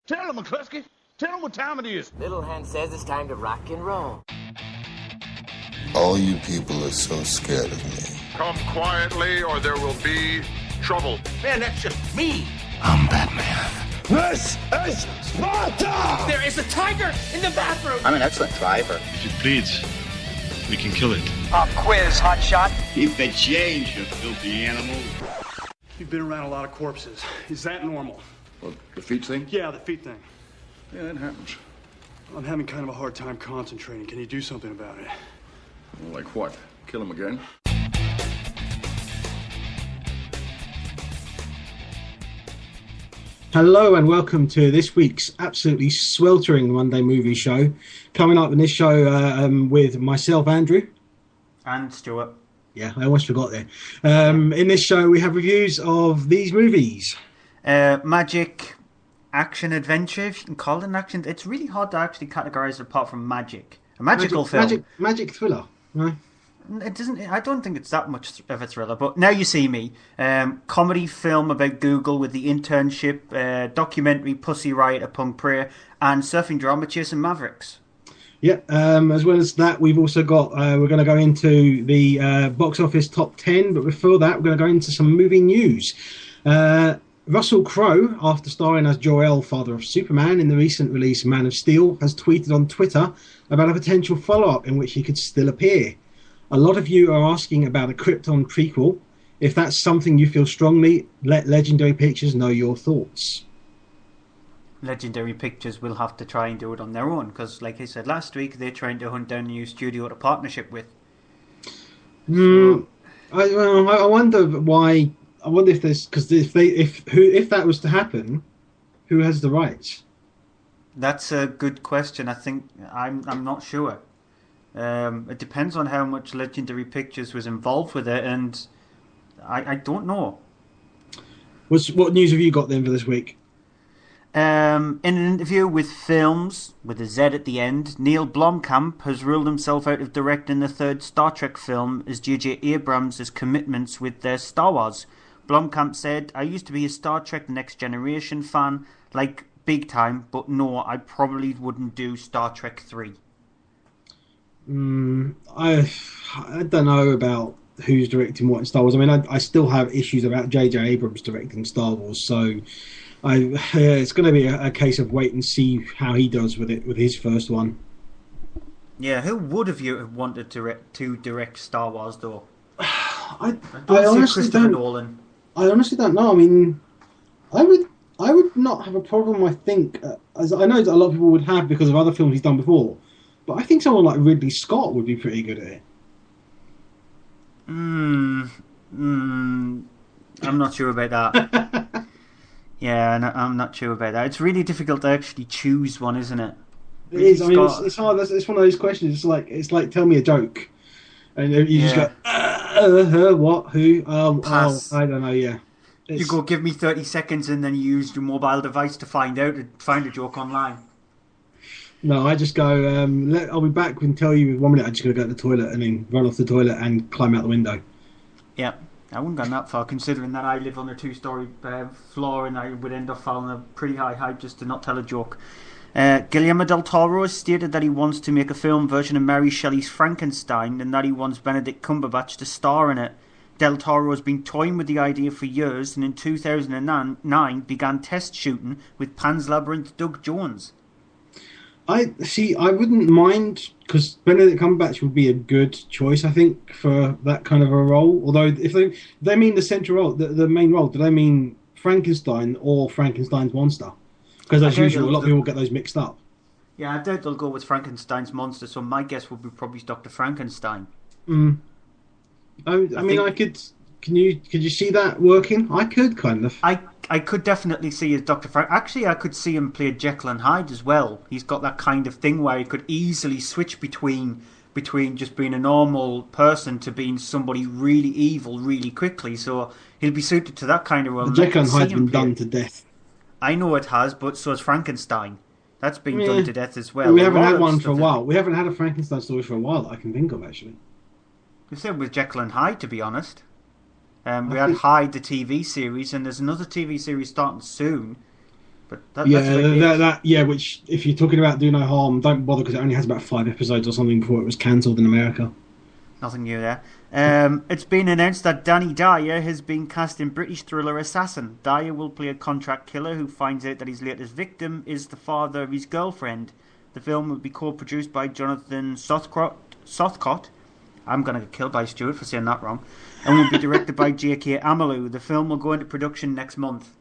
Tell him, McCluskey. Tell him what time it is. Little Hen says it's time to rock and roll. All you people are so scared of me. Come quietly or there will be trouble. Man, that's just me. I'm Batman. This is Sparta! There is a tiger in the bathroom! I'm an excellent driver. If it bleeds, we can kill it. Pop quiz, hotshot. Keep the change, you filthy animal. You've been around a lot of corpses. Is that normal? What, the feet thing? Yeah, the feet thing. Yeah, it happens. I'm having kind of a hard time concentrating. Can you do something about it? Like what? Kill him again? Hello and welcome to this week's absolutely sweltering Monday movie show. Coming up in this show with myself, Andrew. And Stuart. Yeah, I almost forgot there. In this show we have reviews of these movies. Magic, action, adventure, if you can call it an action. It's really hard to actually categorise it apart from magic. A magical film. Magic thriller, right? It doesn't. I don't think it's that much of a thriller. But Now You See Me, comedy film about Google with the Internship, documentary Pussy Riot, A Punk Prayer, and surfing drama chasing Mavericks. Yeah. As well as that, we've also got. We're going to go into the box office top 10. But before that, we're going to go into some movie news. Russell Crowe, after starring as Jor-El, father of Superman, in the recent release Man of Steel, has tweeted on Twitter about a potential follow-up in which he could still appear. A lot of you are asking about a Krypton prequel. If that's something you feel strongly, let Legendary Pictures know your thoughts. Legendary Pictures will have to try and do it on their own, because, like I said last week, they're trying to hunt down a new studio to partnership with. I wonder why. I wonder if there's because if that was to happen, who has the rights? That's a good question. I think I'm not sure. It depends on how much Legendary Pictures was involved with it, and I don't know. What news have you got then for this week? In an interview with Films, with a Z at the end, Neil Blomkamp has ruled himself out of directing the third Star Trek film as J.J. Abrams' commitments with their Star Wars. Blomkamp said, "I used to be a Star Trek Next Generation fan, like big time, but no, I probably wouldn't do Star Trek 3. I don't know about who's directing what in Star Wars. I mean, I still have issues about J.J. Abrams directing Star Wars, so it's going to be a case of wait and see how he does with it with his first one. Yeah, who would have you wanted to direct Star Wars though? I honestly don't. Nolan. I honestly don't know. I mean, I would not have a problem. I think, as I know that a lot of people would have because of other films he's done before. But I think someone like Ridley Scott would be pretty good at it. I'm not sure about that. Yeah, no, I'm not sure about that. It's really difficult to actually choose one, isn't it? It is. I mean, it's hard. It's one of those questions. It's like tell me a joke, and you just go, what, who? Pass. I don't know. Yeah. You go, give me 30 seconds, and then you use your mobile device to find a joke online. No, I just go, I'll be back and tell you in 1 minute. I'm just going to go to the toilet and then run off the toilet and climb out the window. Yeah, I wouldn't go that far, considering that I live on a 2-story floor and I would end up falling a pretty high height just to not tell a joke. Guillermo del Toro has stated that he wants to make a film version of Mary Shelley's Frankenstein and that he wants Benedict Cumberbatch to star in it. Del Toro has been toying with the idea for years and in 2009 began test shooting with Pan's Labyrinth Doug Jones. I wouldn't mind because Benedict Cumberbatch would be a good choice, I think, for that kind of a role. Although, if they mean the central role, the main role, do they mean Frankenstein or Frankenstein's monster? Because as usual, a lot of people get those mixed up. Yeah, I doubt they'll go with Frankenstein's monster. So my guess would be probably Dr. Frankenstein. I mean, I could. Could you see that working? I could kind of. I could definitely see as Dr. Frank. Actually, I could see him play Jekyll and Hyde as well. He's got that kind of thing where he could easily switch between just being a normal person to being somebody really evil really quickly. So he'll be suited to that kind of role. Jekyll and Hyde's been done to death. I know it has, but so has Frankenstein. That's been done to death as well. We haven't had one for a while. We haven't had a Frankenstein story for a while that I can think of, actually. The same with Jekyll and Hyde, to be honest. We had Hyde, the TV series, and there's another TV series starting soon. But that's which, if you're talking about Do No Harm, don't bother because it only has about 5 episodes or something before it was cancelled in America. Nothing new there. It's been announced that Danny Dyer has been cast in British thriller Assassin. Dyer will play a contract killer who finds out that his latest victim is the father of his girlfriend. The film will be co-produced by Jonathan Southcott. I'm going to get killed by Stuart for saying that wrong. And will be directed by J.K. Amalou. The film will go into production next month.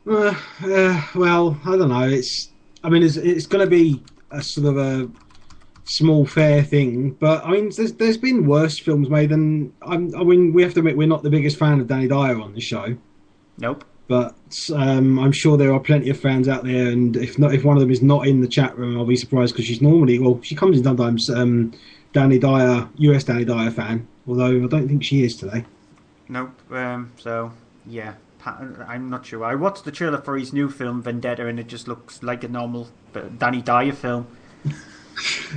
Well, I don't know. It's going to be a sort of a small fair thing, but I mean, there's been worse films made than. We have to admit we're not the biggest fan of Danny Dyer on the show. Nope. But I'm sure there are plenty of fans out there, and if one of them is not in the chat room, I'll be surprised because she comes in sometimes. Danny Dyer, US Danny Dyer fan, although I don't think she is today. Nope. So yeah. I'm not sure. I watched the trailer for his new film Vendetta, and it just looks like a normal Danny Dyer film.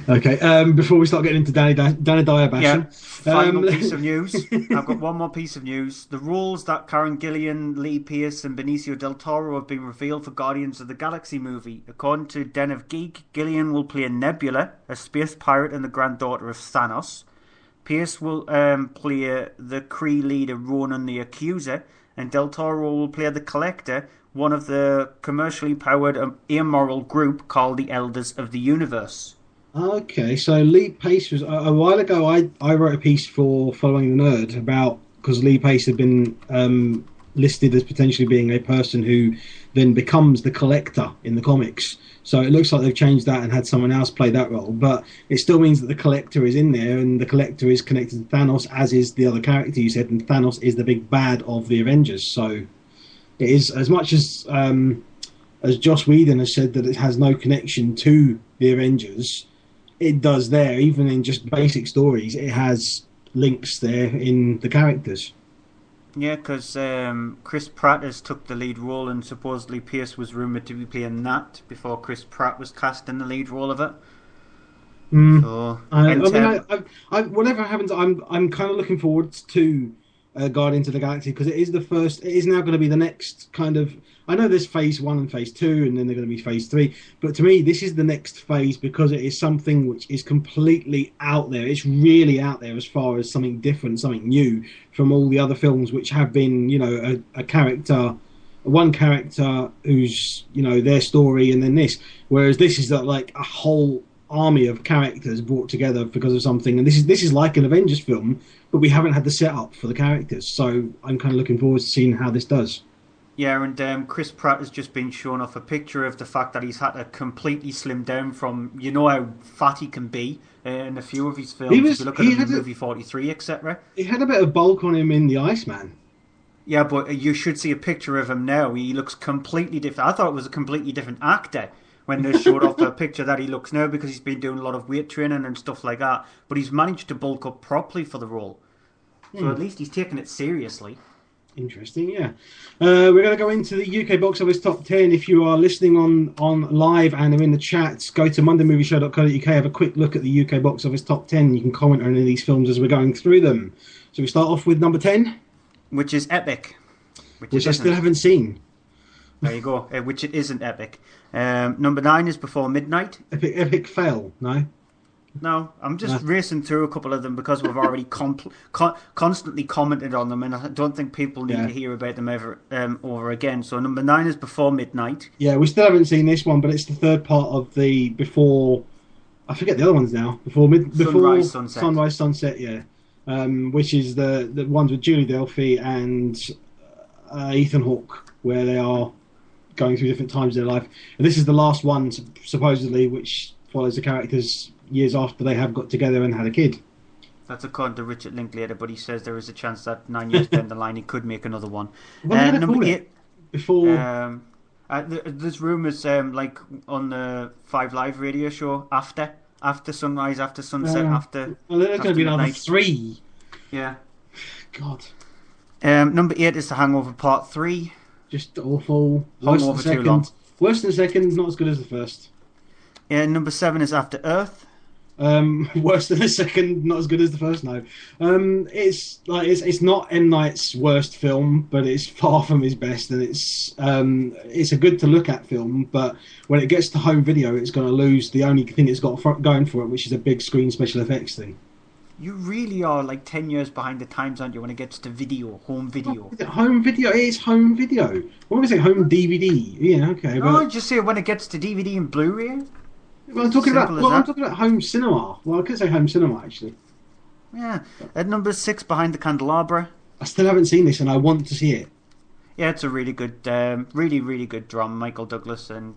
Okay. Before we start getting into Danny Dyer bashing, final piece of news. I've got one more piece of news. The roles that Karen Gillan, Lee Pearce, and Benicio del Toro have been revealed for Guardians of the Galaxy movie. According to Den of Geek, Gillian will play Nebula, a space pirate and the granddaughter of Thanos. Pearce will play the Kree leader Ronan the Accuser. And Del Toro will play the Collector, one of the commercially powered amoral group called the Elders of the Universe. Okay, so Lee Pace was a while ago. I wrote a piece for Following the Nerd about because Lee Pace had been listed as potentially being a person who then becomes the Collector in the comics. So it looks like they've changed that and had someone else play that role. But it still means that the Collector is in there, and the Collector is connected to Thanos, as is the other character you said, and Thanos is the big bad of the Avengers. So it is, as much as Joss Whedon has said that it has no connection to the Avengers, it does there. Even in just basic stories, it has links there in the characters. Yeah, because Chris Pratt has took the lead role, and supposedly Pierce was rumoured to be playing that before Chris Pratt was cast in the lead role of it. So, whatever happens, I'm kind of looking forward to Guardians of the Galaxy because it is the first. It is now going to be the next kind of. I know there's phase 1 and phase 2, and then they're going to be phase 3. But to me, this is the next phase because it is something which is completely out there. It's really out there as far as something different, something new from all the other films which have been, a character, one character who's, their story, and then this. Whereas this is like a whole army of characters brought together because of something. And this is like an Avengers film, but we haven't had the setup for the characters. So I'm kind of looking forward to seeing how this does. Yeah, and Chris Pratt has just been shown off a picture of the fact that he's had to completely slim down from, how fat he can be in a few of his films. If you look at the movie 43, etc. He had a bit of bulk on him in The Iceman. Yeah, but you should see a picture of him now. He looks completely different. I thought it was a completely different actor when they showed off a picture that he looks now because he's been doing a lot of weight training and stuff like that. But he's managed to bulk up properly for the role. So at least he's taking it seriously. Interesting, yeah. We're going to go into the UK box office top 10. If you are listening on live and are in the chats, go to mondaymovieshow.co.uk, have a quick look at the UK box office top 10. You can comment on any of these films as we're going through them. So we start off with number 10. Which is Epic. Which I still haven't seen. There you go. Which it isn't Epic. Number 9 is Before Midnight. Epic fail, no? No, I'm just racing through a couple of them because we've already constantly commented on them, and I don't think people need to hear about them ever over again. So number 9 is Before Midnight. Yeah, we still haven't seen this one, but it's the third part of the Before. I forget the other ones now. Before Sunrise, Sunset. Yeah, which is the ones with Julie Delphi and Ethan Hawke, where they are going through different times of their life. And this is the last one, supposedly, which follows the characters years after they have got together and had a kid. That's according to Richard Linklater, but he says there is a chance that 9 years down the line he could make another one. Number 8. Before... there's rumours like on the 5 Live radio show after sunrise, after sunset, after... Well, there's going to be another 3. Yeah. God. Number 8 is The Hangover Part 3. Just awful. Hangover too long. Worse than the second, not as good as the first. Number 7 is After Earth. Worse than the second, not as good as the first. No, it's not M. Night's worst film, but it's far from his best, and it's a good to look at film. But when it gets to home video, it's going to lose the only thing it's got going for it, which is a big screen special effects thing. You really are like 10 years behind the times, aren't you, when it gets to home video? Home video, it is home video. What was it, home DVD? Yeah, okay. Oh, just say when it gets to DVD and Blu-ray? Well, I'm talking about home cinema. Well, I could say home cinema, actually. Yeah. At number 6, Behind the Candelabra. I still haven't seen this, and I want to see it. Yeah, it's a really good, really good drama. Michael Douglas and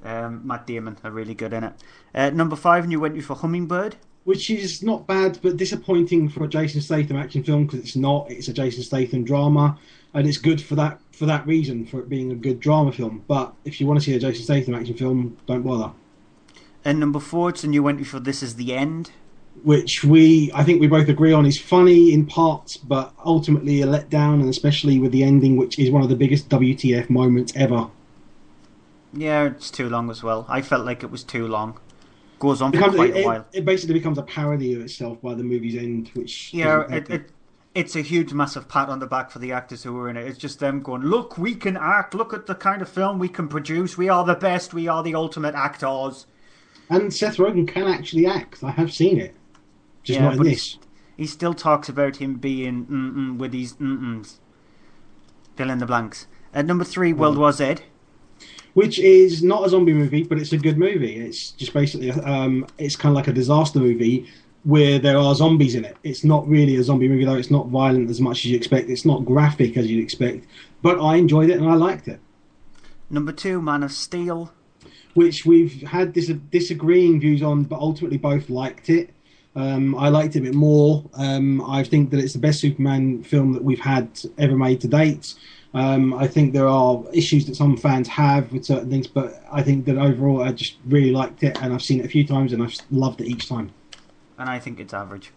Matt Damon are really good in it. At number 5, and you went for Hummingbird. Which is not bad, but disappointing for a Jason Statham action film, because it's not. It's a Jason Statham drama, and it's good for that reason, for it being a good drama film. But if you want to see a Jason Statham action film, don't bother. And number 4, it's and you went for This Is the End. Which I think we both agree on is funny in parts, but ultimately a letdown, and especially with the ending, which is one of the biggest WTF moments ever. Yeah, it's too long as well. I felt like it was too long. Goes on for quite a while. It basically becomes a parody of itself by the movie's end, which... Yeah, it's a huge, massive pat on the back for the actors who were in it. It's just them going, look, we can act, look at the kind of film we can produce, we are the best, we are the ultimate actors. And Seth Rogen can actually act. I have seen it. Just not in this. He still talks about him being with these fill in the blanks. At number 3, World War Z. Which is not a zombie movie, but it's a good movie. It's just basically, it's kind of like a disaster movie where there are zombies in it. It's not really a zombie movie, though. It's not violent as much as you expect. It's not graphic as you'd expect. But I enjoyed it and I liked it. Number 2, Man of Steel. Which we've had disagreeing views on, but ultimately both liked it. I liked it a bit more. I think that it's the best Superman film that we've had ever made to date. I think there are issues that some fans have with certain things, but I think that overall I just really liked it, and I've seen it a few times and I've loved it each time. And I think it's average.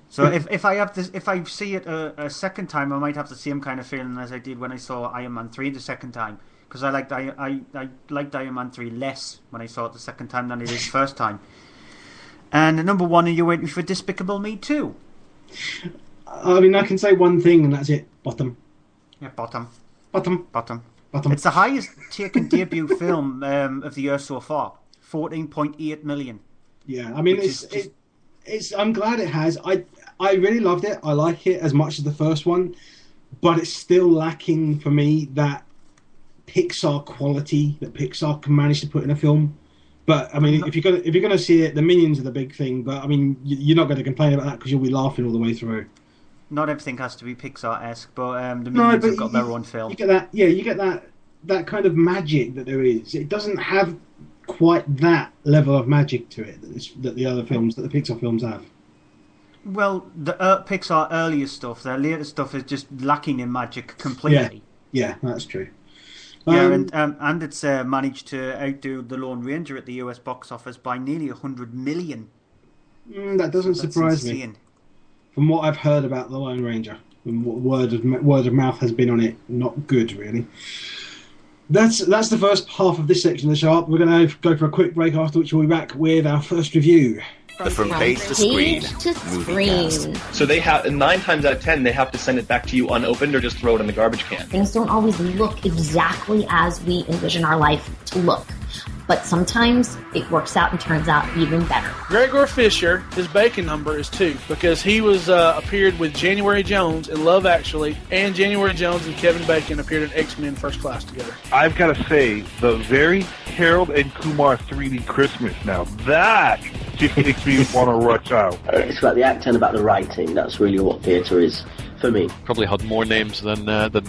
So if I see it a second time, I might have the same kind of feeling as I did when I saw Iron Man 3 the second time, because I liked Iron Man 3 less when I saw it the second time than I did the first time. And number 1, you went for Despicable Me 2. I mean, I can say one thing, and that's it. Bottom. Yeah, bottom. Bottom. It's the highest taken debut film of the year so far. 14.8 million. Yeah, I mean, it's. I'm glad it has. I really loved it. I like it as much as the first one, but it's still lacking for me that Pixar quality that Pixar can manage to put in a film. But I mean, if you're gonna see it, the Minions are the big thing. But I mean, you're not going to complain about that because you'll be laughing all the way through. Not everything has to be Pixar-esque, but the Minions have got their own film. You get that, yeah. You get that kind of magic that there is. It doesn't have quite that level of magic to it that the other films, that the Pixar films have. Well, the Pixar earlier stuff, their later stuff is just lacking in magic completely. Yeah, that's true. Yeah, and it's managed to outdo The Lone Ranger at the US box office by nearly 100 million. That doesn't surprise me. From what I've heard about The Lone Ranger, and what word of mouth has been on it, not good really. That's the first half of this section of the show. We're going to go for a quick break, after which we'll be back with our first review. The From Page to Screen Moviecast. So they have 9 times out of 10 they have to send it back to you unopened or just throw it in the garbage can. Things don't always look exactly as we envision our life to look, but sometimes it works out and turns out even better. Gregor Fisher, his bacon number is 2 because he was appeared with January Jones in Love Actually, and January Jones and Kevin Bacon appeared in X-Men First Class together. I've got to say, the very Harold and Kumar 3D Christmas, now that just makes me want to rush out. It's about the acting, about the writing. That's really what theatre is for me. Probably had more names than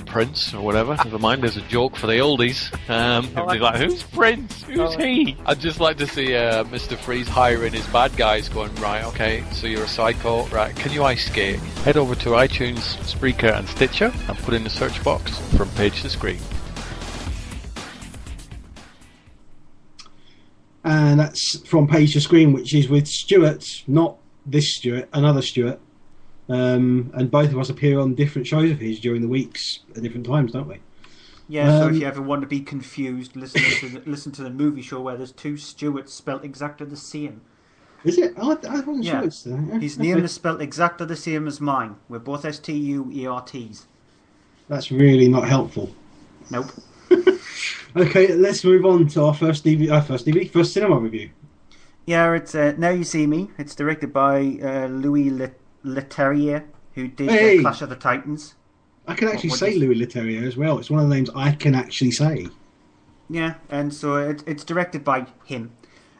Prince or whatever. Never mind, there's a joke for the oldies. Everybody's like, who's Prince? Who's he? I'd just like to see Mr. Freeze hiring his bad guys going, right, okay, so you're a psycho, right, can you ice skate? Head over to iTunes, Spreaker and Stitcher and put in the search box From Page to Screen. And that's From Page to Screen, which is with Stuart, not this Stuart, another Stuart. And both of us appear on different shows of his during the weeks at different times, don't we? Yeah, so if you ever want to be confused, listen to the movie show where there's 2 Stuarts spelt exactly the same. Is it? I wasn't sure. It's, His name is spelled exactly the same as mine. We're both Stuerts. That's really not helpful. Nope. Okay, let's move on to our first cinema review. Yeah, it's Now You See Me. It's directed by Louis Leterrier, who did Clash of the Titans. I can actually say Louis Leterrier as well. It's one of the names I can actually say. Yeah, and so it's directed by him.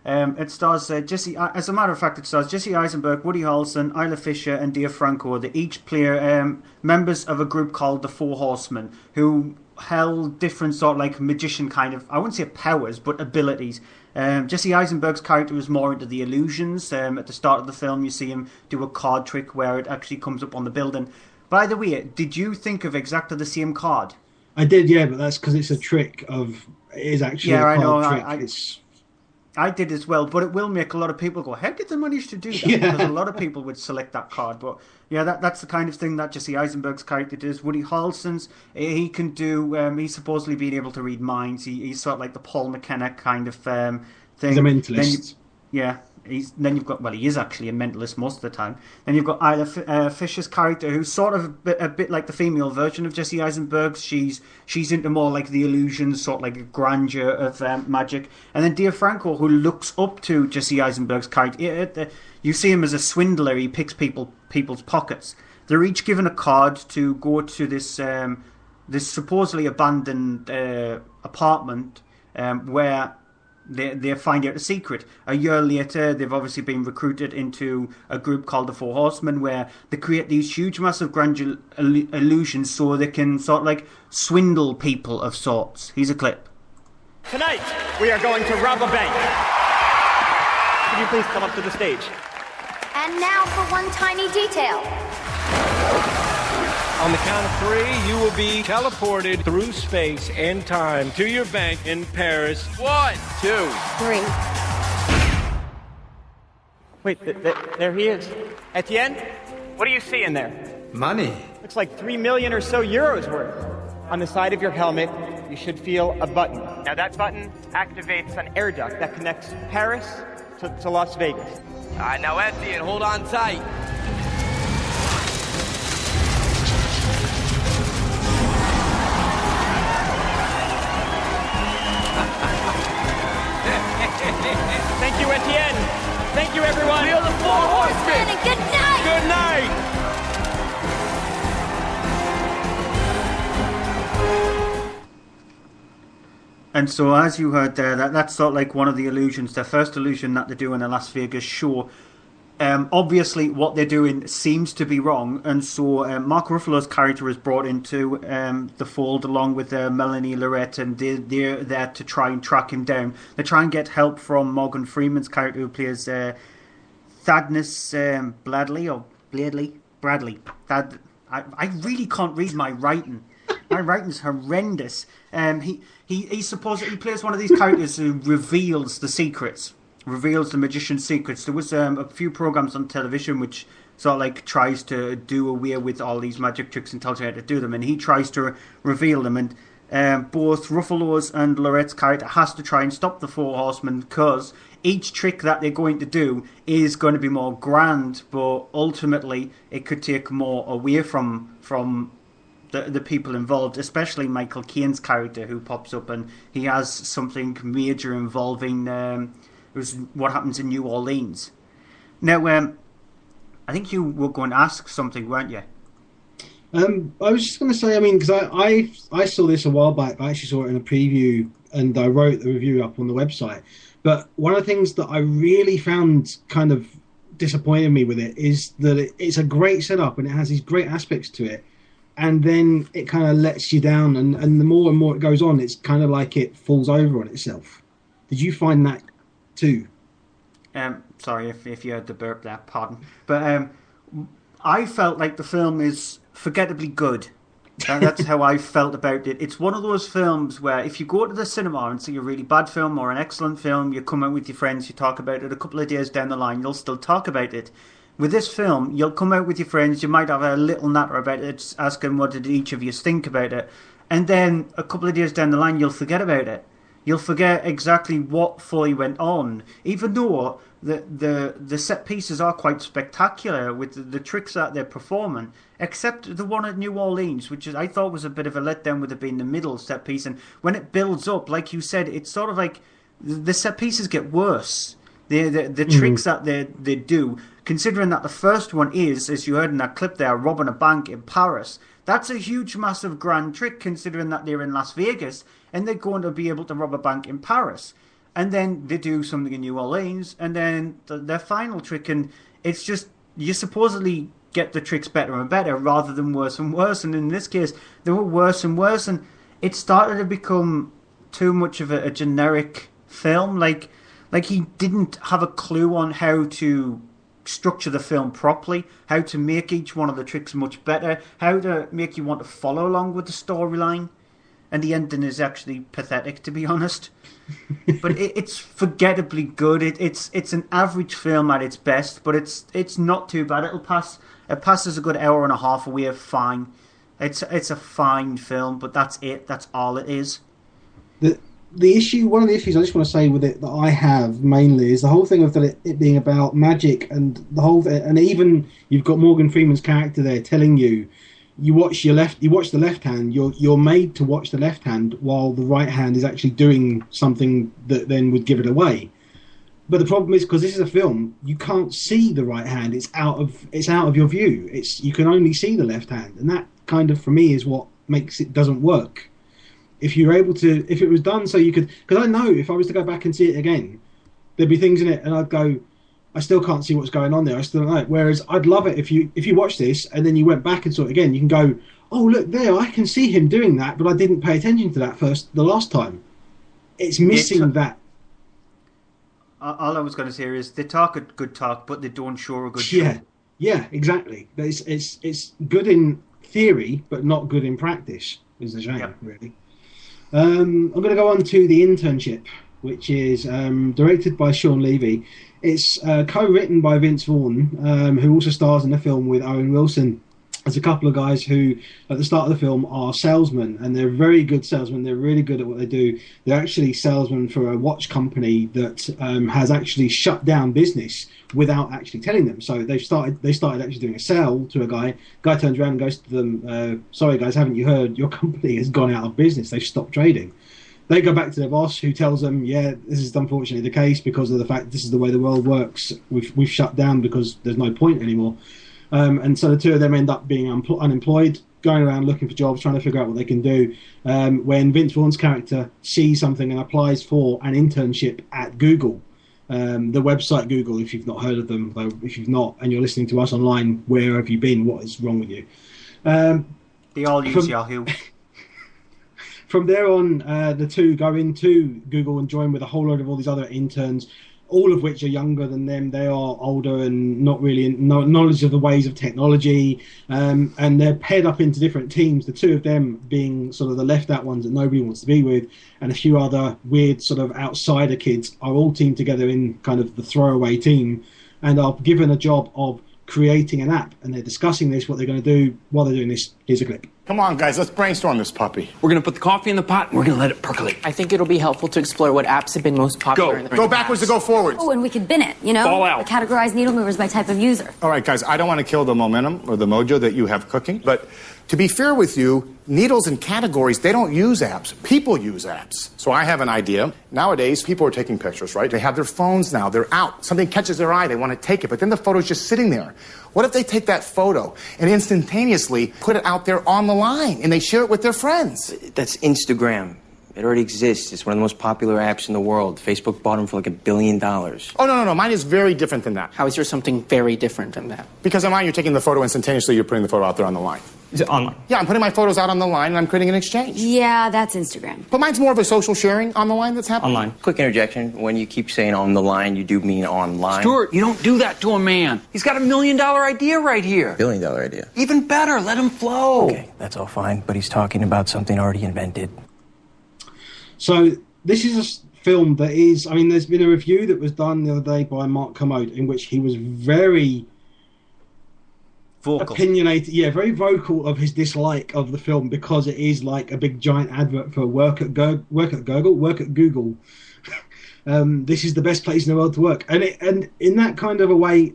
It stars Jesse. As a matter of fact, it stars Jesse Eisenberg, Woody Harrelson, Isla Fisher, and Dave Franco. They each play members of a group called the Four Horsemen, who held different sort of like magician kind of, I wouldn't say powers, but abilities. Jesse Eisenberg's character is more into the illusions. At the start of the film, you see him do a card trick where it actually comes up on the building. By the way, did you think of exactly the same card? I did, yeah, but that's because it's a trick of. It is actually a card trick. I did as well, but it will make a lot of people go, how did they manage to do that? Yeah. Because a lot of people would select that card. But yeah, that's the kind of thing that Jesse Eisenberg's character does. Woody Harrelson's, he can do, he's supposedly being able to read minds. He's sort of like the Paul McKenna kind of thing. He's a mentalist. Then you've got, well, he is actually a mentalist most of the time. Then you've got Isla Fisher's character, who's sort of a bit like the female version of Jesse Eisenberg's. She's into more like the illusions, sort of like a grandeur of magic. And then Dave Franco, who looks up to Jesse Eisenberg's character. You see him as a swindler. He picks people's pockets. They're each given a card to go to this supposedly abandoned apartment where they find out a secret. A year later, they've obviously been recruited into a group called the Four Horsemen, where they create these huge, massive grandeur illusions so they can sort of like swindle people of sorts. Here's a clip. Tonight, we are going to rob a bank. Could you please come up to the stage? And now for one tiny detail. On the count of three, you will be teleported through space and time to your bank in Paris. 1, 2, 3. Wait, there he is. Etienne, what do you see in there? Money. Looks like 3 million or so euros worth. On the side of your helmet, you should feel a button. Now that button activates an air duct that connects Paris to Las Vegas. All right, now Etienne, hold on tight. Thank you, Etienne. Thank you, everyone. We are the Four Horsemen. And good night. Good night. And so, as you heard there, that's sort of like one of the illusions, their first illusion that they do in a Las Vegas show. Obviously, what they're doing seems to be wrong, and so Mark Ruffalo's character is brought into the fold along with Melanie Laurent, and they're there to try and track him down. They try and get help from Morgan Freeman's character, who plays Thaddeus Bradley. I really can't read my writing. My writing's horrendous. He supposedly plays one of these characters who reveals the secrets. Reveals the magician's secrets. There was a few programs on television which sort of like tries to do away with all these magic tricks and tells you how to do them, and he tries to reveal them, and both Ruffalo's and Lauret's character has to try and stop the Four Horsemen, because each trick that they're going to do is going to be more grand, but ultimately it could take more away from the people involved, especially Michael Caine's character, who pops up, and he has something major involving it was what happens in New Orleans. Now, I think you were going to ask something, weren't you? I was just going to say, I mean, because I saw this a while back. I actually saw it in a preview, and I wrote the review up on the website. But one of the things that I really found kind of disappointed me with it is that it's a great setup, and it has these great aspects to it. And then it kind of lets you down, and the more and more it goes on, it's kind of like it falls over on itself. Did you find that too? Sorry if you heard the burp there, pardon. But I felt like the film is forgettably good. That's how I felt about it. It's one of those films where if you go to the cinema and see a really bad film or an excellent film, you come out with your friends, you talk about it, a couple of days down the line, you'll still talk about it. With this film, you'll come out with your friends, you might have a little natter about it, asking what did each of you think about it, and then a couple of days down the line, you'll forget about it. you'll forget exactly what fully went on, even though the set pieces are quite spectacular with the tricks that they're performing, except the one at New Orleans, which I thought was a bit of a letdown with it being the middle set piece. And when it builds up, like you said, it's sort of like the set pieces get worse. The tricks that they do, considering that the first one is, as you heard in that clip there, robbing a bank in Paris. That's a huge, massive, grand trick, considering that they're in Las Vegas and they're going to be able to rob a bank in Paris. And then they do something in New Orleans, and then their final trick, and it's just, you supposedly get the tricks better and better rather than worse and worse. And in this case, they were worse and worse, and it started to become too much of a generic film. Like he didn't have a clue on how to structure the film properly, how to make each one of the tricks much better, how to make you want to follow along with the storyline. And the ending is actually pathetic, to be honest. But it's forgettably good. It's an average film at its best, but it's not too bad. It passes a good hour and a half away fine. It's a fine film, but that's it. That's all it is. The issue, one of the issues I just want to say with it that I have mainly is the whole thing of it being about magic and the whole thing, and even you've got Morgan Freeman's character there telling you. You watch the left hand. You're made to watch the left hand while the right hand is actually doing something that then would give it away. But the problem is, because this is a film, you can't see the right hand. It's out of your view. You can only see the left hand, and that kind of, for me, is what makes it doesn't work. If you're able to, if it was done so you could, because I know if I was to go back and see it again, there'd be things in it, and I'd go, I still can't see what's going on there. I still don't know it. Whereas I'd love it if you watch this and then you went back and saw it again. You can go, oh look there, I can see him doing that, but I didn't pay attention to that the last time. It's missing that. All I was going to say is they talk a good talk, but they don't show a good show. Yeah, exactly. It's good in theory, but not good in practice. Is the shame, really. I'm going to go on to The Internship, which is directed by Sean Levy. It's co-written by Vince Vaughn, who also stars in the film with Owen Wilson. There's a couple of guys who, at the start of the film, are salesmen, and they're very good salesmen. They're really good at what they do. They're actually salesmen for a watch company that has actually shut down business without actually telling them. So they started actually doing a sale to a guy. Guy turns around and goes to them, sorry guys, haven't you heard? Your company has gone out of business. They've stopped trading. They go back to their boss, who tells them, yeah, this is unfortunately the case because of the fact this is the way the world works. We've shut down because there's no point anymore. And so the two of them end up being unemployed, going around looking for jobs, trying to figure out what they can do. When Vince Vaughn's character sees something and applies for an internship at Google, the website Google, if you've not heard of them, though if you've not, and you're listening to us online, where have you been? What is wrong with you? They all use Yahoo. From there on, the two go into Google and join with a whole load of all these other interns, all of which are younger than them. They are older and not really knowledge of the ways of technology, and they're paired up into different teams, the two of them being sort of the left out ones that nobody wants to be with, and a few other weird sort of outsider kids are all teamed together in kind of the throwaway team and are given a job of creating an app, and they're discussing this, what they're going to do while they're doing this. Here's a clip. Come on, guys, let's brainstorm this puppy. We're going to put the coffee in the pot and we're going to let it percolate. I think it'll be helpful to explore what apps have been most popular. Go backwards to go forwards. Oh, and we could bin it, you know? Fall out. Categorize needle movers by type of user. All right, guys, I don't want to kill the momentum or the mojo that you have cooking, but to be fair with you, needles and categories, they don't use apps. People use apps. So I have an idea. Nowadays, people are taking pictures, right? They have their phones now. They're out. Something catches their eye. They want to take it, but then the photo's just sitting there. What if they take that photo and instantaneously put it out there on the line and they share it with their friends? That's Instagram. It already exists. It's one of the most popular apps in the world. Facebook bought them for like $1 billion. Oh, no. Mine is very different than that. How is there something very different than that? Because on mine, you're taking the photo instantaneously. You're putting the photo out there on the line. Is it online? Yeah, I'm putting my photos out on the line and I'm creating an exchange. Yeah, that's Instagram. But mine's more of a social sharing on the line that's happening. Online. Quick interjection. When you keep saying on the line, you do mean online. Stuart, you don't do that to a man. He's got $1 million idea right here. $1 billion idea. Even better, let him flow. Okay, that's all fine, but he's talking about something already invented. So this is a film that is, I mean, there's been a review that was done the other day by Mark Kermode in which he was very vocal. Opinionated, very vocal of his dislike of the film because it is like a big giant advert for work at Google. This is the best place in the world to work, and in that kind of a way,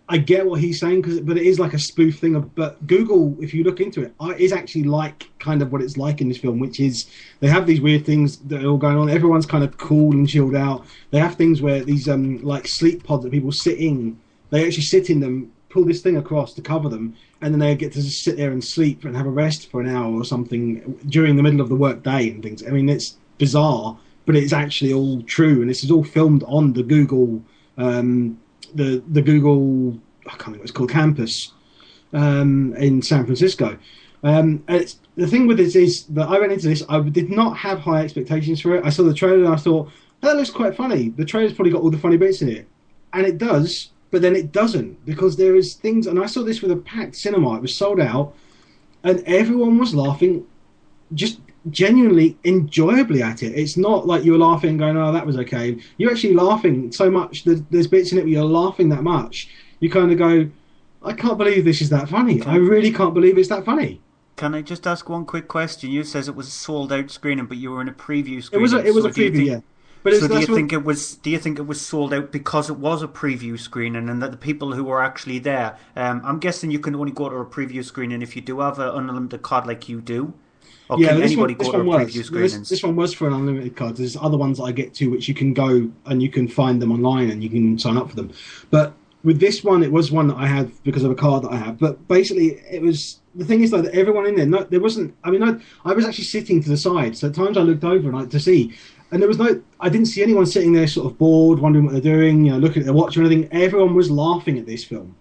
I get what he's saying, but it is like a spoof thing. But Google, if you look into it, is actually like kind of what it's like in this film, which is they have these weird things that are all going on. Everyone's kind of cool and chilled out. They have things where these like sleep pods that people sit in. They actually sit in them, pull this thing across to cover them, and then they get to just sit there and sleep and have a rest for an hour or something during the middle of the work day and things. I mean, it's bizarre, but it's actually all true, and this is all filmed on the Google. The Google, I can't think what it's called, campus in San Francisco. And the thing with this is that I went into this, I did not have high expectations for it. I saw the trailer and I thought, that looks quite funny. The trailer's probably got all the funny bits in it. And it does, but then it doesn't, because there is things, and I saw this with a packed cinema, it was sold out, and everyone was laughing just genuinely enjoyably at it. It's not like you were laughing and going, oh, that was okay. You're actually laughing so much. There's bits in it where you're laughing that much. You kind of go, I can't believe this is that funny. I really can't believe it's that funny. Can I just ask one quick question? You says it was a sold out screening, but you were in a preview screening. It was a preview, yeah. But so do you think it was sold out because it was a preview screening, and that the people who were actually there? I'm guessing you can only go to a preview screening if you do have an unlimited card like you do. Or can anybody go to a preview screenings? This one was for an unlimited card. There's other ones that I get to which you can go and you can find them online and you can sign up for them. But with this one, it was one that I had because of a card that I have. But basically, it was the thing is though that everyone in there, there wasn't. I mean, I was actually sitting to the side, so at times I looked over and to see, and there was I didn't see anyone sitting there sort of bored, wondering what they're doing, looking at their watch or anything. Everyone was laughing at this film,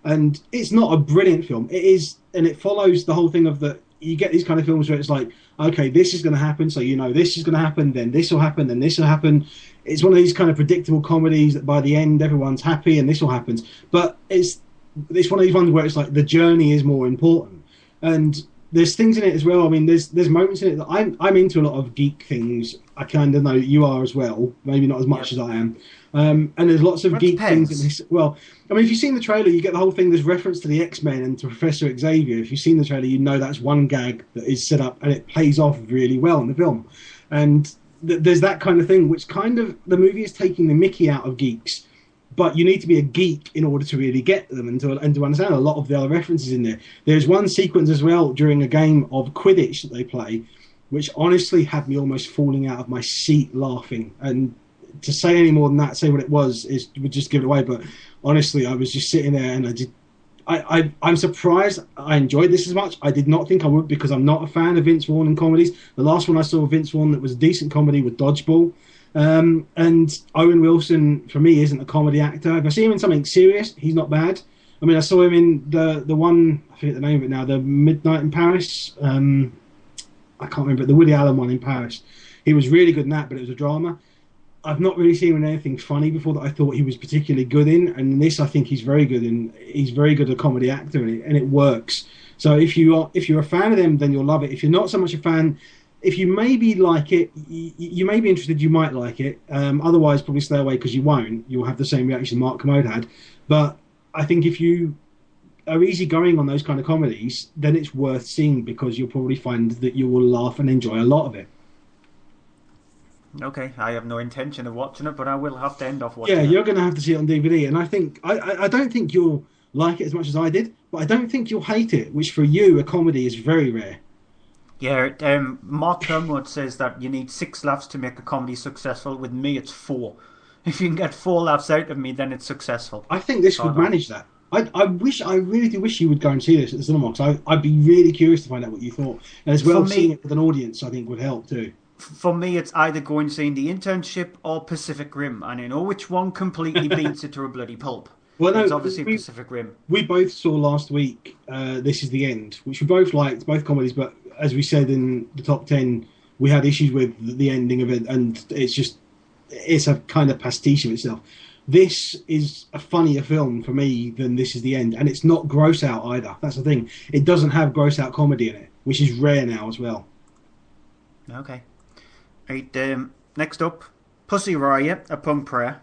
and it's not a brilliant film. It is, and it follows the whole thing of the. You get these kind of films where it's like, okay, this is going to happen, so this is going to happen, then this will happen, then this will happen. It's one of these kind of predictable comedies that by the end everyone's happy and this all happens. But it's one of these ones where it's like the journey is more important. And there's things in it as well. I mean, there's moments in it that I'm into a lot of geek things. I kind of know that you are as well, maybe not as much as I am. And there's lots of geek things in this. Well, I mean, if you've seen the trailer, you get the whole thing. There's reference to the X-Men and to Professor Xavier. If you've seen the trailer, you know that's one gag that is set up, and it plays off really well in the film. And there's that kind of thing, which kind of the movie is taking the mickey out of geeks. But you need to be a geek in order to really get them and to understand a lot of the other references in there. There's one sequence as well during a game of Quidditch that they play, which honestly had me almost falling out of my seat laughing. And to say any more than that, say what it was, would just give it away. But honestly, I was just sitting there and I'm surprised I enjoyed this as much. I did not think I would, because I'm not a fan of Vince Vaughn in comedies. The last one I saw of Vince Vaughn that was a decent comedy was Dodgeball. And Owen Wilson, for me, isn't a comedy actor. If I see him in something serious, he's not bad. I mean, I saw him in the one, I forget the name of it now, the Midnight in Paris. I can't remember, the Woody Allen one in Paris. He was really good in that, but it was a drama. I've not really seen him in anything funny before that I thought he was particularly good in, and in this I think he's very good in. He's very good a comedy actor, and it works. So if you're a fan of them, then you'll love it. If you're not so much a fan, if you maybe like it, you may be interested, you might like it. Otherwise, probably stay away, because you won't. You'll have the same reaction Mark Commode had. But I think if you are easygoing on those kind of comedies, then it's worth seeing, because you'll probably find that you will laugh and enjoy a lot of it. Okay, I have no intention of watching it, but I will have to end off watching it. Yeah, you're going to have to see it on DVD, and I think I don't think you'll like it as much as I did, but I don't think you'll hate it, which for you, a comedy is very rare. Yeah, Mark Kermode says that you need 6 laughs to make a comedy successful. With me, it's 4. If you can get 4 laughs out of me, then it's successful. I think this would manage that. I really do wish you would go and see this at the cinema, because I'd be really curious to find out what you thought. And as well, seeing it with an audience, I think, would help too. For me, it's either going seeing The Internship or Pacific Rim, and I know which one completely beats it to a bloody pulp. Well, no, it's obviously Pacific Rim. We both saw last week This Is the End, which we both liked, both comedies, but as we said in the top 10, we had issues with the ending of it, and it's a kind of pastiche of itself. This is a funnier film for me than This Is the End, and it's not gross out either. That's the thing. It doesn't have gross out comedy in it, which is rare now as well. Okay. Right, next up, Pussy Riot, A Punk Prayer.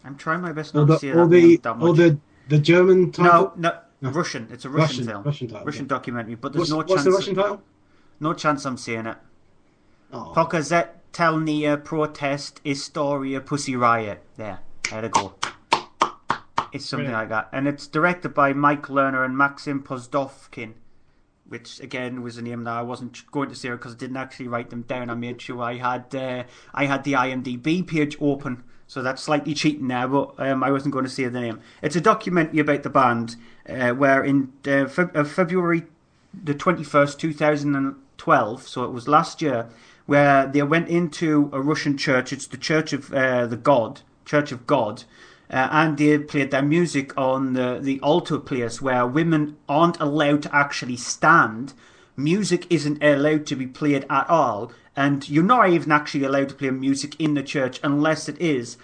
I'm trying my best not to say that name that much. Or the German title? No, Russian. It's a Russian film. Russian documentary. But there's no chance. What's the Russian title? No chance I'm seeing it. Oh. Pokazetelnia protest Istoria Pussy Riot. There to go. It's something like that. And it's directed by Mike Lerner and Maxim Pozdovkin, which again was a name that I wasn't going to say because I didn't actually write them down. I made sure I had the IMDb page open, so that's slightly cheating now, but I wasn't going to say the name. It's a documentary about the band where in February the 21st, 2012, so it was last year, where they went into a Russian church. It's the Church of Church of God, and they played their music on the altar place where women aren't allowed to actually stand. Music isn't allowed to be played at all, and you're not even actually allowed to play music in the church unless it is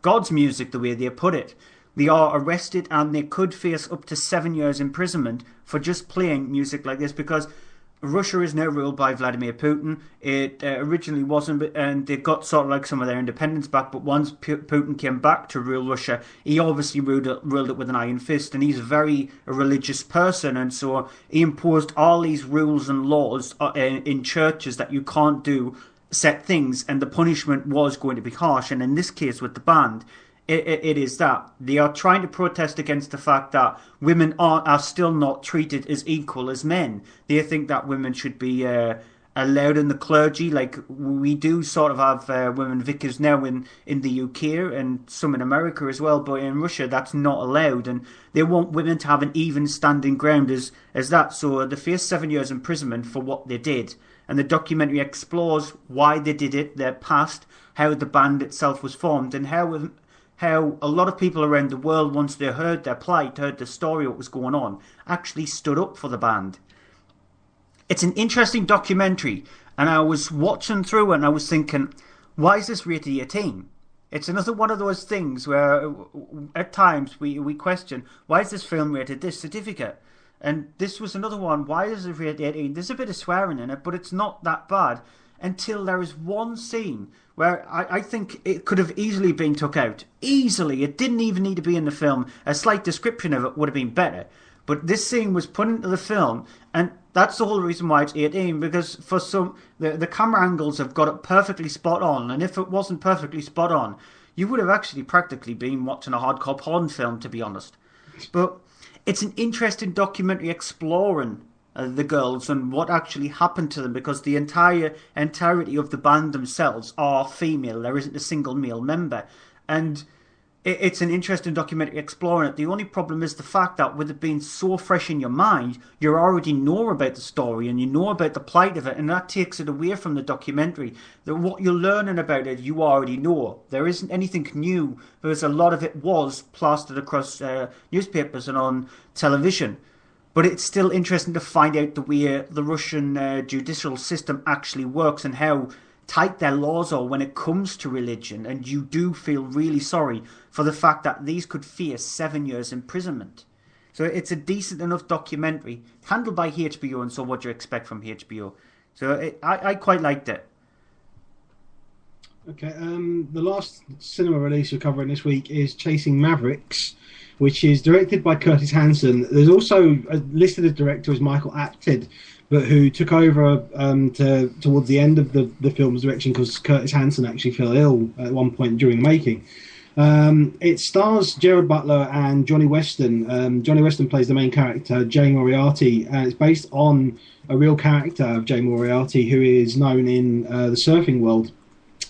God's music, the way they put it. They are arrested and they could face up to 7 years imprisonment for just playing music like this, because Russia is now ruled by Vladimir Putin. It originally wasn't, and they got sort of like some of their independence back, but once Putin came back to rule Russia, he obviously ruled it with an iron fist, and he's a very religious person, and so he imposed all these rules and laws in churches that you can't do set things, and the punishment was going to be harsh. And in this case with the band, it is that they are trying to protest against the fact that women are still not treated as equal as men. They think that women should be allowed in the clergy, like we do sort of have women vicars now in the UK and some in America as well, but in Russia that's not allowed, and they want women to have an even standing ground as that. So they face 7 years imprisonment for what they did, and the documentary explores why they did it, their past, how the band itself was formed, and how a lot of people around the world, once they heard their plight, heard the story, what was going on, actually stood up for the band. It's an interesting documentary, and I was watching through it and I was thinking, why is this rated 18? It's another one of those things where at times we question, why is this film rated this certificate? And this was another one, why is it rated 18? There's a bit of swearing in it, but it's not that bad, until there is one scene where I think it could have easily been took out. Easily. It didn't even need to be in the film. A slight description of it would have been better. But this scene was put into the film, and that's the whole reason why it's 18, because for some, the camera angles have got it perfectly spot on, and if it wasn't perfectly spot on, you would have actually practically been watching a hardcore porn film, to be honest. But it's an interesting documentary exploring the girls and what actually happened to them, because the entirety of the band themselves are female. There isn't a single male member, and it's an interesting documentary exploring it. The only problem is the fact that with it being so fresh in your mind, you already know about the story and you know about the plight of it, and that takes it away from the documentary. That what you're learning about it, you already know. There isn't anything new, because a lot of it was plastered across newspapers and on television. But it's still interesting to find out the way the Russian judicial system actually works and how tight their laws are when it comes to religion. And you do feel really sorry for the fact that these could face 7 years imprisonment. So it's a decent enough documentary, handled by HBO, and so what you expect from HBO. So I quite liked it. Okay, the last cinema release we're covering this week is Chasing Mavericks, which is directed by Curtis Hanson. There's also listed as director as Michael Apted, but who took over towards the end of the film's direction because Curtis Hanson actually fell ill at one point during making. It stars Gerard Butler and Johnny Weston. Johnny Weston plays the main character, Jay Moriarty, and it's based on a real character of Jay Moriarty, who is known in the surfing world.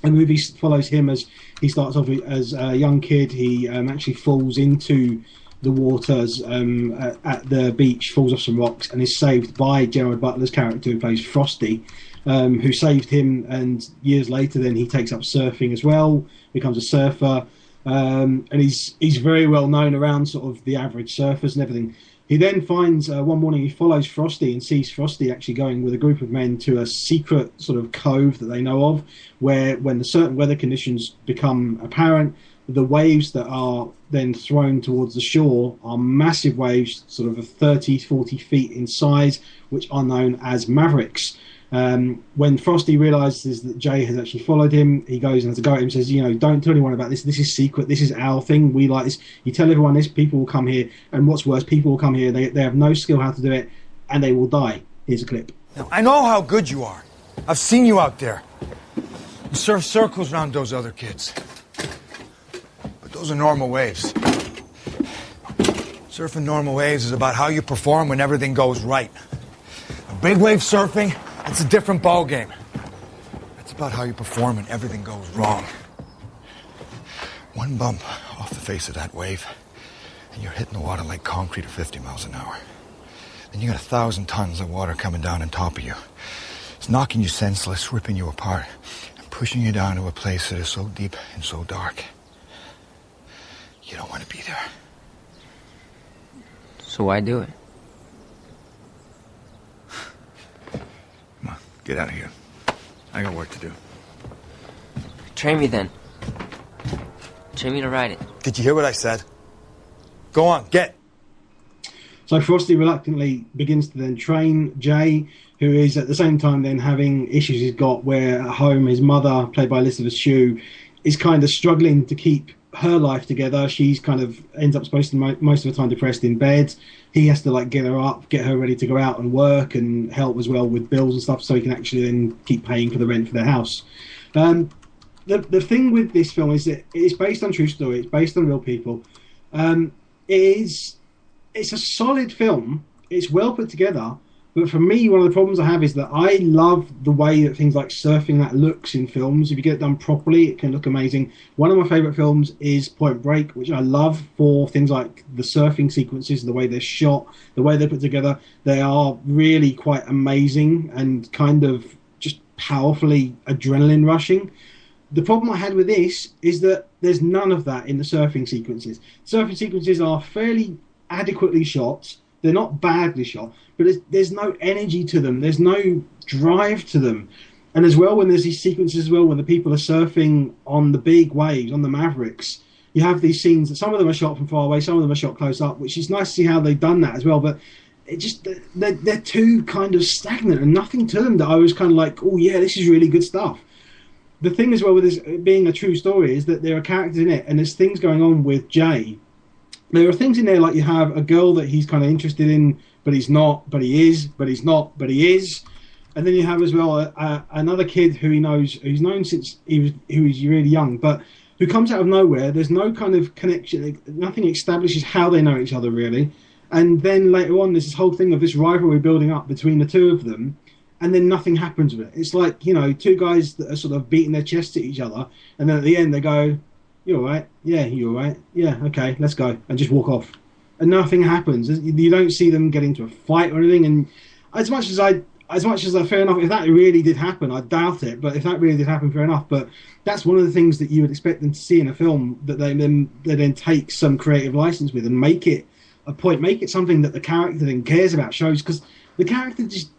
The movie follows him as he starts off as a young kid. He actually falls into the waters at the beach, falls off some rocks, and is saved by Gerard Butler's character, who plays Frosty, who saved him. And years later, then he takes up surfing as well, becomes a surfer, and he's very well known around sort of the average surfers and everything. He then finds, one morning he follows Frosty and sees Frosty actually going with a group of men to a secret sort of cove that they know of, where when the certain weather conditions become apparent, the waves that are then thrown towards the shore are massive waves, sort of 30, 40 feet in size, which are known as Mavericks. When Frosty realizes that Jay has actually followed him, he goes and has a go at him, says, don't tell anyone about this. This is secret. This is our thing. We like this. You tell everyone this, people will come here. And what's worse, people will come here. They have no skill how to do it, and they will die. Here's a clip. Now, I know how good you are. I've seen you out there. You surf circles around those other kids. But those are normal waves. Surfing normal waves is about how you perform when everything goes right. Big wave surfing, it's a different ballgame. It's about how you perform when everything goes wrong. One bump off the face of that wave, and you're hitting the water like concrete at 50 miles an hour. Then you got 1,000 tons of water coming down on top of you. It's knocking you senseless, ripping you apart, and pushing you down to a place that is so deep and so dark. You don't want to be there. So why do it? Come on, get out of here. I got work to do. Train me then. Train me to ride it. Did you hear what I said? Go on, get. So Frosty reluctantly begins to then train Jay, who is at the same time then having issues he's got where at home his mother, played by Elizabeth Shue, is kind of struggling to keep her life together. She's kind of ends up supposed to most of the time depressed in bed. He has to get her up, get her ready to go out and work and help as well with bills and stuff so he can actually then keep paying for the rent for their house. The thing with this film is that it's based on true story. It's based on real people. It's a solid film. It's well put together. But for me, one of the problems I have is that I love the way that things like surfing that looks in films. If you get it done properly, it can look amazing. One of my favourite films is Point Break, which I love for things like the surfing sequences, the way they're shot, the way they're put together. They are really quite amazing and kind of just powerfully adrenaline rushing. The problem I had with this is that there's none of that in the surfing sequences. Surfing sequences are fairly adequately shot. They're not badly shot, but there's no energy to them. There's no drive to them. And as well, when there's these sequences as well, when the people are surfing on the big waves, on the Mavericks, you have these scenes that some of them are shot from far away, some of them are shot close up, which is nice to see how they've done that as well. But it just they're too kind of stagnant and nothing to them that I was kind of like, oh yeah, this is really good stuff. The thing as well with this being a true story is that there are characters in it, and there's things going on with Jay. There are things in there like you have a girl that he's kind of interested in, but he's not, but he is, but he's not, but he is. And then you have as well another kid who he's known since he was really young, but who comes out of nowhere. There's no kind of connection, nothing establishes how they know each other really. And then later on, there's this whole thing of this rivalry building up between the two of them, and then nothing happens with it. It's like, two guys that are sort of beating their chests at each other, and then at the end they go, "You all right? Yeah, you all right? Yeah, okay, let's go," and just walk off. And nothing happens. You don't see them get into a fight or anything. And as much as fair enough, if that really did happen, I doubt it, but if that really did happen, fair enough. But that's one of the things that you would expect them to see in a film, that they then take some creative license with and make it a point, make it something that the character then cares about, shows, because the characters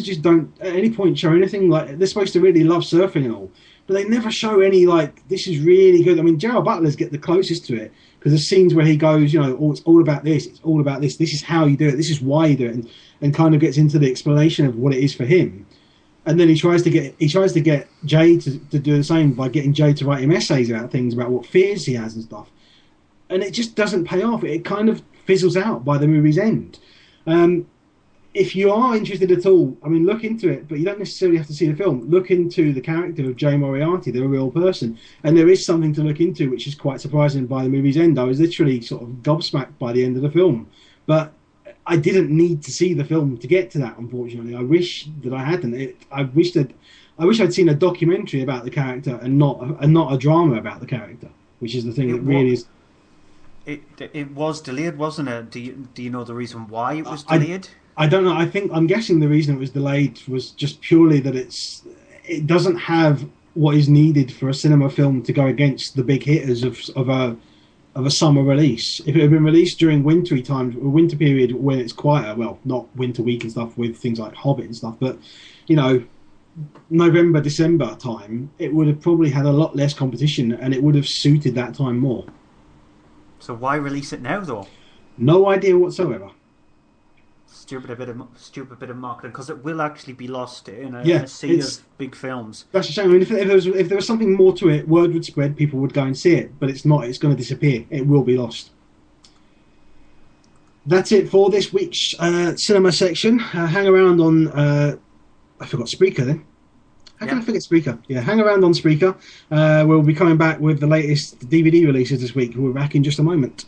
just don't at any point show anything. Like, they're supposed to really love surfing and all, but they never show any, like, this is really good. I mean, Gerald Butler's get the closest to it, because there's scenes where he goes, it's all about this, it's all about this, this is how you do it, this is why you do it, and kind of gets into the explanation of what it is for him. And then he tries to get Jay to do the same by getting Jay to write him essays about things, about what fears he has and stuff. And it just doesn't pay off. It kind of fizzles out by the movie's end. If you are interested at all, I mean, look into it, but you don't necessarily have to see the film. Look into the character of Jay Moriarty, they're a real person. And there is something to look into, which is quite surprising by the movie's end. I was literally sort of gobsmacked by the end of the film. But I didn't need to see the film to get to that, unfortunately. I wish that I hadn't. I wish I'd seen a documentary about the character and not a drama about the character, which is the thing that really is... It was delayed, wasn't it? Do you know the reason why it was delayed? I don't know. I'm guessing the reason it was delayed was just purely that it doesn't have what is needed for a cinema film to go against the big hitters of a summer release. If it had been released during wintry times, a winter period when it's quieter, well, not winter week and stuff with things like Hobbit and stuff, but November, December time, it would have probably had a lot less competition and it would have suited that time more. So why release it now, though? No idea whatsoever. stupid bit of marketing, because it will actually be lost in a sea of big films. That's a shame. I mean, if there was something more to it, word would spread, people would go and see it. But it's not. It's going to disappear. It will be lost. That's it for this week's cinema section. Hang around on... I forgot Spreaker then. How can I forget Spreaker? Yeah, hang around on Spreaker. We'll be coming back with the latest DVD releases this week. We're back in just a moment.